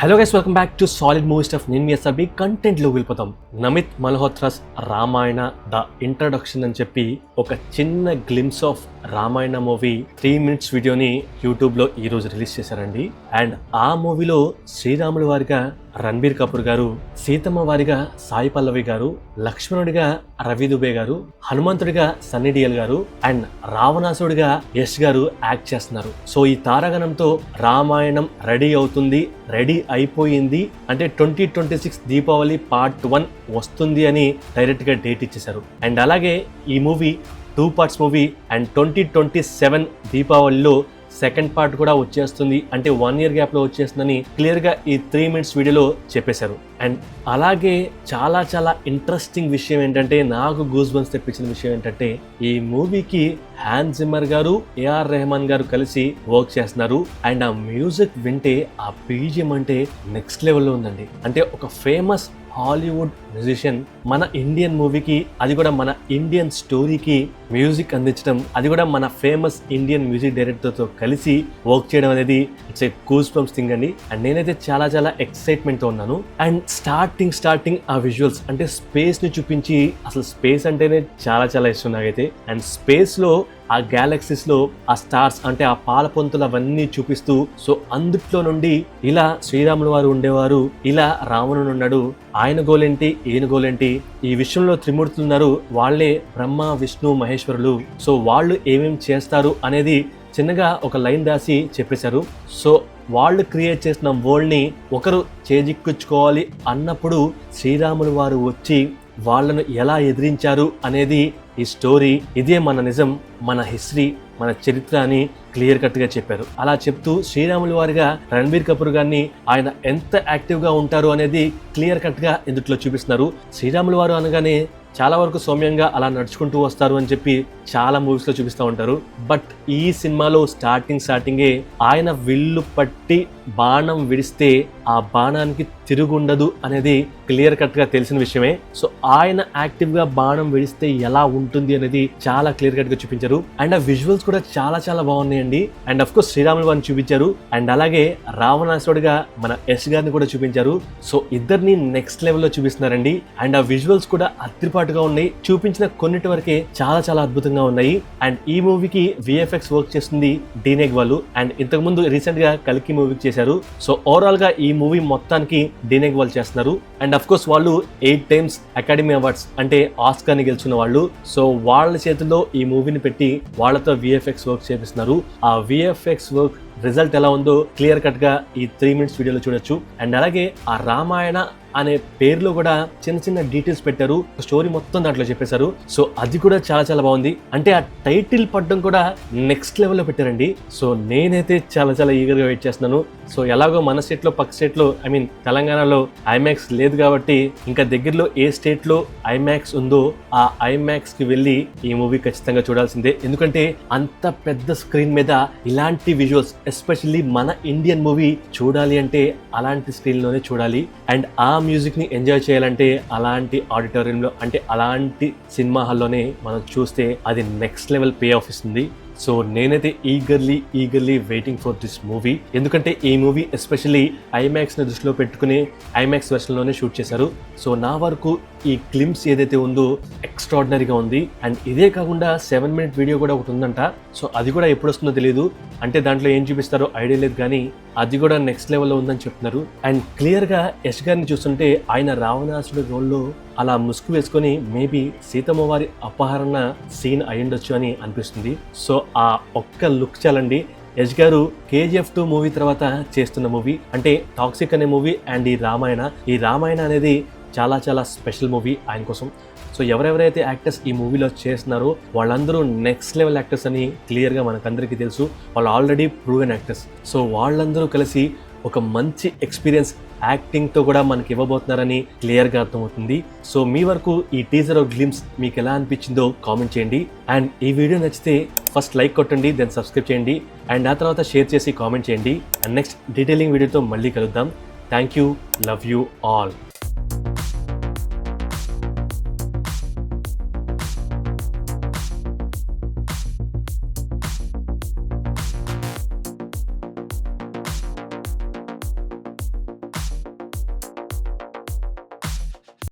Hello guys, welcome back to solid movie stuff. నేను మీ SRB కంటెంట్లో వెళ్ళిపోతాం. Namit మల్హోత్రాస్ Ramayana the introduction అని చెప్పి ఒక చిన్న glimpse of Ramayana movie 3 minutes వీడియోని యూట్యూబ్లో ఈరోజు రిలీజ్ చేశారండి. అండ్ ఆ మూవీలో శ్రీరాముడి వారిగా రణబీర్ కపూర్ గారు, సీతమ్మ వారిగా సాయి పల్లవి గారు, లక్ష్మణుడిగా రవి దుబే గారు, హనుమంతుడిగా సన్నీ డియోల్ గారు అండ్ రావణాసుడిగా యష్ గారు యాక్ట్ చేస్తున్నారు. సో ఈ తారాగణంతో రామాయణం రెడీ అవుతుంది, రెడీ అయిపోయింది అంటే 2026 దీపావళి పార్ట్ 1 వస్తుంది అని డైరెక్ట్ గా డేట్ ఇచ్చేశారు. అండ్ అలాగే ఈ మూవీ 2 parts మూవీ అండ్ 2027 దీపావళిలో సెకండ్ పార్ట్ కూడా వచ్చేస్తుంది, అంటే 1 year గ్యాప్ లో వచ్చేస్తుందని క్లియర్ గా ఈ 3 minutes వీడియోలో చెప్పేశారు. అండ్ అలాగే చాలా చాలా ఇంట్రెస్టింగ్ విషయం ఏంటంటే, నాకు గూస్ బంప్స్ తెప్పించిన విషయం ఏంటంటే, ఈ మూవీకి హ్యాన్స్ జిమ్మర్ గారు, ఏఆర్ రెహమాన్ గారు కలిసి వర్క్ చేస్తున్నారు. అండ్ ఆ మ్యూజిక్ వింటే, ఆ బీజిఎం అంటే నెక్స్ట్ లెవెల్లో ఉందండి. అంటే ఒక ఫేమస్ హాలీవుడ్ మ్యూజిషియన్ మన ఇండియన్ మూవీకి, అది కూడా మన ఇండియన్ స్టోరీకి మ్యూజిక్ అందించడం, అది కూడా మన ఫేమస్ ఇండియన్ మ్యూజిక్ డైరెక్టర్తో కలిసి వర్క్ చేయడం అనేది it's a goose bumps thing అండి. అండ్ నేనైతే చాలా చాలా ఎక్సైట్మెంట్తో ఉన్నాను. అండ్ స్టార్టింగ్ ఆ విజువల్స్ అంటే స్పేస్ని చూపించి, అసలు స్పేస్ అంటేనే చాలా చాలా ఇష్టం నాకైతే. అండ్ స్పేస్లో ఆ గ్యాలక్సీస్ లో ఆ స్టార్స్ అంటే ఆ పాల పొంతులు అవన్నీ చూపిస్తూ, సో అందుట్లో నుండి ఇలా శ్రీరాములు వారు ఉండేవారు, ఇలా రావణుడు ఉన్నాడు, ఆయన గోలేంటి ఈయన గోలేంటి, ఈ విషయంలో త్రిమూర్తులు ఉన్నారు, వాళ్ళే బ్రహ్మ విష్ణు మహేశ్వరులు, సో వాళ్ళు ఏమేం చేస్తారు అనేది చిన్నగా ఒక లైన్ రాసి చెప్పేశారు. సో వాళ్ళు క్రియేట్ చేసిన వరల్డ్ ని ఒకరు చేజిక్కించుకోవాలి అన్నప్పుడు శ్రీరాములు వారు వచ్చి వాళ్ళను ఎలా ఎదిరించారు అనేది ఈ స్టోరీ, ఇదే మన నిజం, మన హిస్టరీ, మన చరిత్ర అని క్లియర్ కట్ గా చెప్పారు. అలా చెప్తూ శ్రీరాములు వారిగా రణబీర్ కపూర్ గారిని ఆయన ఎంత యాక్టివ్ గా ఉంటారు అనేది క్లియర్ కట్ గా ఇందులో చూపిస్తున్నారు. శ్రీరాములు వారు అనగానే చాలా వరకు సౌమ్యంగా అలా నడుచుకుంటూ వస్తారు అని చెప్పి చాలా మూవీస్ లో చూపిస్తూ ఉంటారు. బట్ ఈ సినిమాలో స్టార్టింగే ఆయన విల్లు పట్టి బాణం విడిస్తే ఆ బాణానికి తిరుగుండదు అనేది క్లియర్ కట్ గా తెలిసిన విషయమే. సో ఆయన యాక్టివ్ గా బాణం విడిస్తే ఎలా ఉంటుంది అనేది చాలా క్లియర్ కట్ గా చూపించారు. అండ్ ఆ విజువల్స్ కూడా చాలా చాలా బాగున్నాయండి. అండ్ అఫ్ కోర్స్ శ్రీరాములు వారిని చూపించారు. అండ్ అలాగే రావణాసుడిగా మన యష్ గారిని కూడా చూపించారు. సో ఇద్దరిని నెక్స్ట్ లెవెల్లో చూపిస్తున్నారండి. అండ్ ఆ విజువల్స్ కూడా అదిరిపాటుగా ఉన్నాయి. చూపించిన కొన్నిటి వరకే చాలా చాలా అద్భుతంగా ఉన్నాయి. అండ్ ఈ మూవీకి విఎఫ్ఎక్స్ వర్క్ చేస్తుంది డీనేగ్ వాళ్ళు. అండ్ ఇంతకు ముందు రీసెంట్ గా కల్కి మూవీకి చేశారు. సో ఓవరాల్ గా ఈ మూవీ మొత్తానికి డీనేగ్ వాళ్ళు చేస్తున్నారు. అండ్ అఫ్ కోర్స్ వాళ్ళు 8 times అకాడమీ అవార్డ్స్ అంటే ఆస్కార్ ని గెలుచుకున్న వాళ్ళు. సో వాళ్ళ చేతుల్లో ఈ మూవీని పెట్టి వాళ్ళతో విఎఫ్ఎక్స్ వర్క్ చేపిస్తున్నారు. ఆ విఎఫ్ఎక్స్ వర్క్ రిజల్ట్ ఎలా ఉందో క్లియర్ కట్ గా ఈ 3 minutes వీడియోలో చూడొచ్చు. అండ్ అలాగే ఆ రామాయణ అనే పేరులో కూడా చిన్న చిన్న డీటెయిల్స్ పెట్టారు, స్టోరీ మొత్తం దాంట్లో చెప్పేశారు. సో అది కూడా చాలా చాలా బాగుంది. అంటే ఆ టైటిల్ పడడం కూడా నెక్స్ట్ లెవెల్లో పెట్టారండి. సో నేనైతే చాలా చాలా ఈగర్గా వెయిట్ చేస్తున్నాను. సో ఎలాగో మన స్టేట్ లో పక్క స్టేట్ లో తెలంగాణలో ఐమాక్స్ లేదు కాబట్టి, ఇంకా దగ్గరలో ఏ స్టేట్ లో ఐమాక్స్ ఉందో ఆ ఐమాక్స్ కి వెళ్ళి ఈ మూవీ ఖచ్చితంగా చూడాల్సిందే. ఎందుకంటే అంత పెద్ద స్క్రీన్ మీద ఇలాంటి విజువల్స్, ఎస్పెషల్లీ మన ఇండియన్ మూవీ చూడాలి అంటే అలాంటి స్క్రీన్ లోనే చూడాలి. అండ్ ఆ మ్యూజిక్ ని ఎంజాయ్ చేయాలంటే అలాంటి ఆడిటోరియంలో, అంటే అలాంటి సినిమా హాల్లోనే మనం చూస్తే అది నెక్స్ట్ లెవెల్ పే ఆఫ్ ఇస్తుంది. సో నేనైతే eagerly waiting for this movie. ఎందుకంటే ఈ మూవీ ఎస్పెషల్లీ ఐమాక్స్ ని దృష్టిలో పెట్టుకుని ఐమాక్స్ వెర్షన్ లోనే షూట్ చేశారు. సో నా వరకు ఈ క్లిమ్స్ ఏదైతే ఉందో ఎక్స్ట్రాడినరీగా ఉంది. అండ్ ఇదే కాకుండా 7 minute వీడియో కూడా ఒకటి ఉందంట. సో అది కూడా ఎప్పుడు వస్తుందో తెలియదు, అంటే దాంట్లో ఏం చూపిస్తారో ఐడియా లేదు, కానీ అది కూడా నెక్స్ట్ లెవెల్లో ఉందని చెప్తున్నారు. అండ్ క్లియర్ గా యష్ గారిని చూస్తుంటే ఆయన రావణాసుడి రోల్లో అలా ముసుగు వేసుకొని మేబీ సీతమ్మ వారి అపహరణ సీన్ అయ్యుండొచ్చు అని అనిపిస్తుంది. సో ఆ ఒక్క లుక్ చాలండి. యష్ గారు KGF 2 మూవీ తర్వాత చేస్తున్న మూవీ అంటే టాక్సిక్ అనే మూవీ. అండ్ ఈ రామాయణ అనేది చాలా చాలా స్పెషల్ మూవీ ఆయన కోసం. సో ఎవరెవరైతే యాక్టర్స్ ఈ మూవీలో చేస్తున్నారో వాళ్ళందరూ నెక్స్ట్ లెవెల్ యాక్టర్స్ అని క్లియర్గా మనకందరికీ తెలుసు. వాళ్ళు ఆల్రెడీ ప్రూవెన్ యాక్టర్స్. సో వాళ్ళందరూ కలిసి ఒక మంచి ఎక్స్పీరియన్స్ యాక్టింగ్తో కూడా మనకి ఇవ్వబోతున్నారని క్లియర్గా అర్థమవుతుంది. సో మీ వరకు ఈ టీజర్ ఆఫ్ గ్లిమ్స్ మీకు ఎలా అనిపించిందో కామెంట్ చేయండి. అండ్ ఈ వీడియో నచ్చితే ఫస్ట్ లైక్ కొట్టండి, దెన్ సబ్స్క్రైబ్ చేయండి. అండ్ ఆ తర్వాత షేర్ చేసి కామెంట్ చేయండి. అండ్ నెక్స్ట్ డీటెయిలింగ్ వీడియోతో మళ్ళీ కలుద్దాం. Thank you, love you all.